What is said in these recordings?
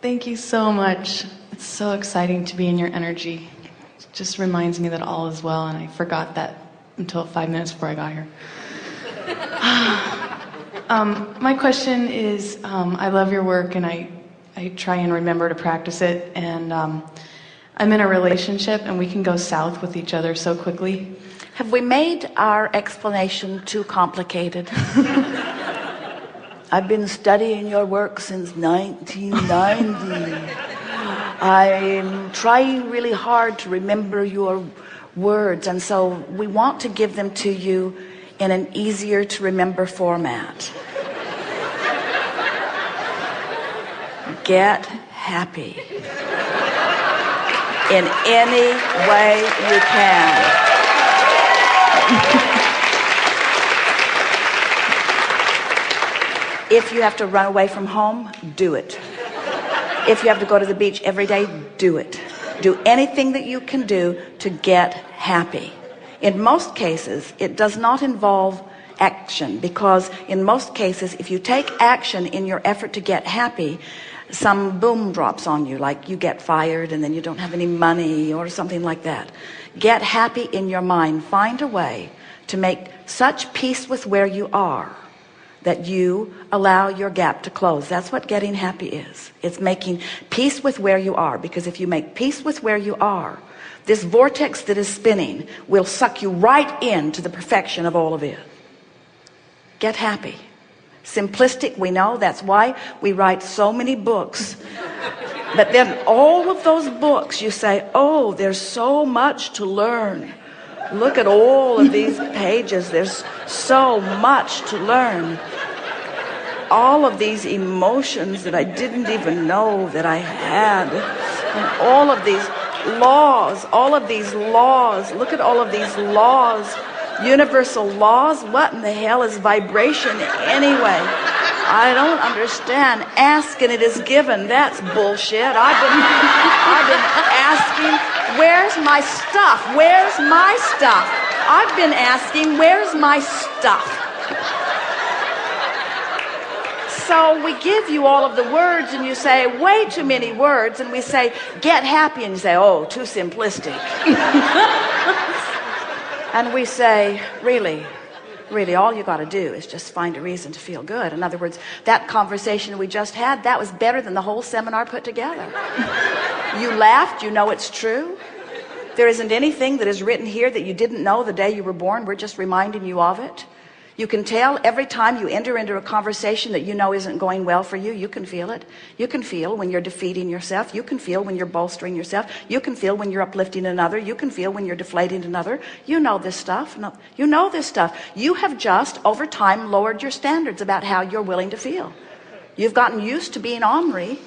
Thank you so much. It's so exciting to be in your energy. It just reminds me that all is well, and I forgot that until 5 minutes before I got here. My question is, I love your work, and I try and remember to practice it, and I'm in a relationship, and we can go south with each other so quickly. Have we made our explanation too complicated? I've been studying your work since 1990. I'm trying really hard to remember your words, and so we want to give them to you in an easier to remember format. Get happy in any way you can. If you have to run away from home, do it. If you have to go to the beach every day, do it. Do anything that you can do to get happy. In most cases, it does not involve action, because in most cases, if you take action in your effort to get happy, some boom drops on you, like you get fired and then you don't have any money or something like that. Get happy in your mind. Find a way to make such peace with where you are that you allow your gap to close. That's what getting happy is. It's making peace with where you are, because if you make peace with where you are, this vortex that is spinning will suck you right into the perfection of all of it. Get happy. Simplistic, we know. That's why we write so many books. But then all of those books, you say, oh, there's so much to learn. Look at all of these pages. There's so much to learn. All of these emotions that I didn't even know that I had. And all of these laws, look at all of these laws, universal laws. What in the hell is vibration anyway? I don't understand. Ask and it is given. That's bullshit. I've been asking, where's my stuff? Where's my stuff? I've been asking, where's my stuff? So we give you all of the words and you say, way too many words, and we say, get happy, and you say, oh, too simplistic. And we say, really, all you got to do is just find a reason to feel good. In other words, that conversation we just had, that was better than the whole seminar put together. You laughed, you know it's true. There isn't anything that is written here that you didn't know the day you were born. We're just reminding you of it. You can tell every time you enter into a conversation that you know isn't going well for you. You can feel it. You can feel when you're defeating yourself. You can feel when you're bolstering yourself. You can feel when you're uplifting another. You can feel when you're deflating another. You know this stuff. No, you know this stuff. You have just, over time, lowered your standards about how you're willing to feel. You've gotten used to being ornery.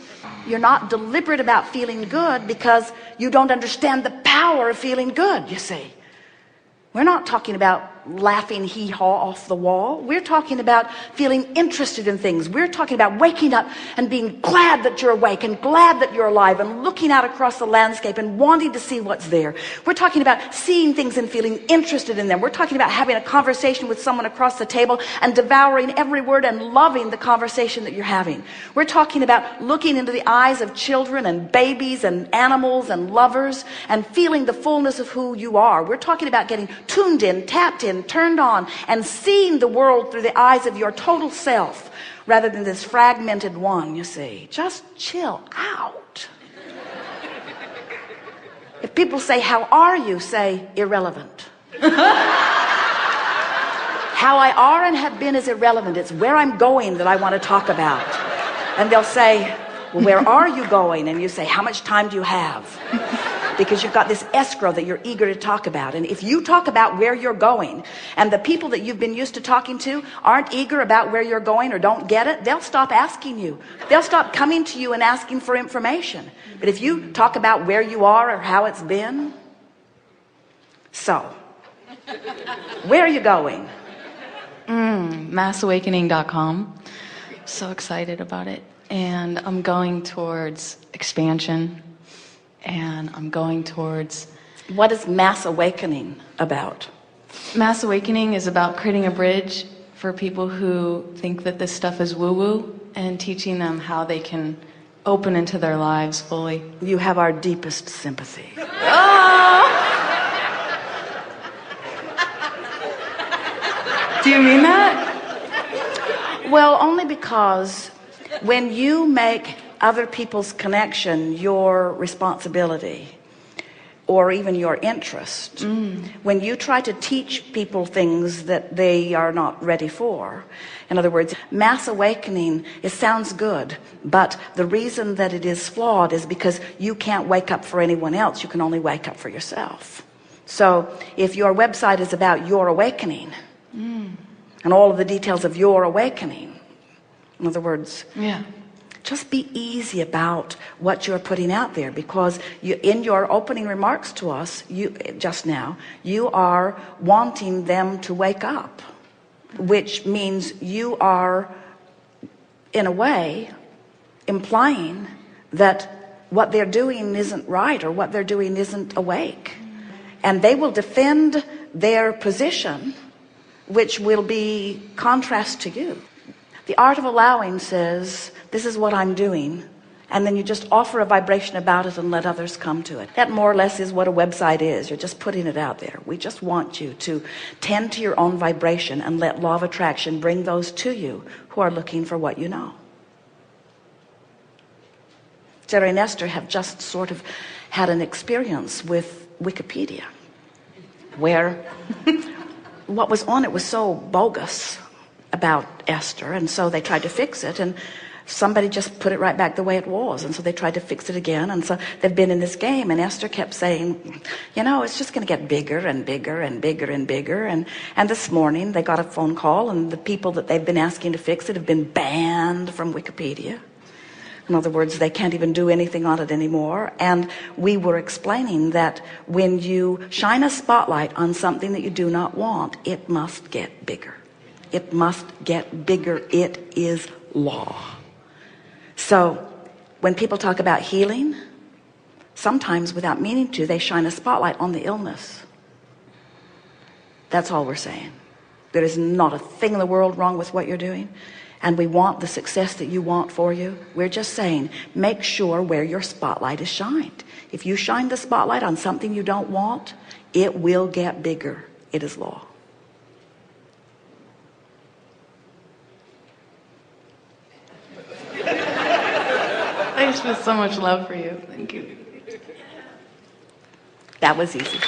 You're not deliberate about feeling good because you don't understand the power of feeling good, you see. We're not talking about laughing hee-haw off the wall. We're talking about feeling interested in things. We're talking about waking up and being glad that you're awake and glad that you're alive and looking out across the landscape and wanting to see what's there. We're talking about seeing things and feeling interested in them. We're talking about having a conversation with someone across the table and devouring every word and loving the conversation that you're having. We're talking about looking into the eyes of children and babies and animals and lovers and feeling the fullness of who you are. We're talking about getting tuned in, tapped in, turned on, and seeing the world through the eyes of your total self rather than this fragmented one, you see. Just chill out. If people say, how are you? Say, irrelevant. How I are and have been is irrelevant. It's where I'm going that I want to talk about. And they'll say, well, where are you going? And you say, how much time do you have? Because you've got this escrow that you're eager to talk about. And if you talk about where you're going, and the people that you've been used to talking to aren't eager about where you're going or don't get it, they'll stop asking you. They'll stop coming to you and asking for information. But if you talk about where you are or how it's been, so, where are you going? Massawakening.com. So excited about it. And I'm going towards expansion. And I'm going towards... What is Mass Awakening about? Mass Awakening is about creating a bridge for people who think that this stuff is woo-woo and teaching them how they can open into their lives fully. You have our deepest sympathy. Do you mean that? Well, only because when you make other people's connection your responsibility, or even your interest, when you try to teach people things that they are not ready for, in other words, mass awakening, it sounds good, but the reason that it is flawed is because you can't wake up for anyone else. You can only wake up for yourself. So if your website is about your awakening and all of the details of your awakening, in other words, just be easy about what you're putting out there, because you, in your opening remarks to us, just now, you are wanting them to wake up, which means you are, in a way, implying that what they're doing isn't right, or what they're doing isn't awake. And they will defend their position, which will be contrast to you. The art of allowing says, this is what I'm doing, and then you just offer a vibration about it and let others come to it. That more or less is what a website is. You're just putting it out there. We just want you to tend to your own vibration and let law of attraction bring those to you who are looking for what you know. Jerry and Esther have just sort of had an experience with Wikipedia, where what was on it was so bogus about Esther, and so they tried to fix it, and somebody just put it right back the way it was, and so they tried to fix it again. And so they've been in this game, and Esther kept saying, you know, it's just going to get bigger and bigger and bigger and bigger. And this morning they got a phone call, and the people that they've been asking to fix it have been banned from Wikipedia. In other words, they can't even do anything on it anymore. And we were explaining that when you shine a spotlight on something that you do not want, it must get bigger. It must get bigger. It is law. So when people talk about healing, sometimes without meaning to, they shine a spotlight on the illness. That's all we're saying. There is not a thing in the world wrong with what you're doing, and we want the success that you want for you. We're just saying, make sure where your spotlight is shined. If you shine the spotlight on something you don't want, it will get bigger. It is law. I just feel so much love for you. Thank you. That was easy.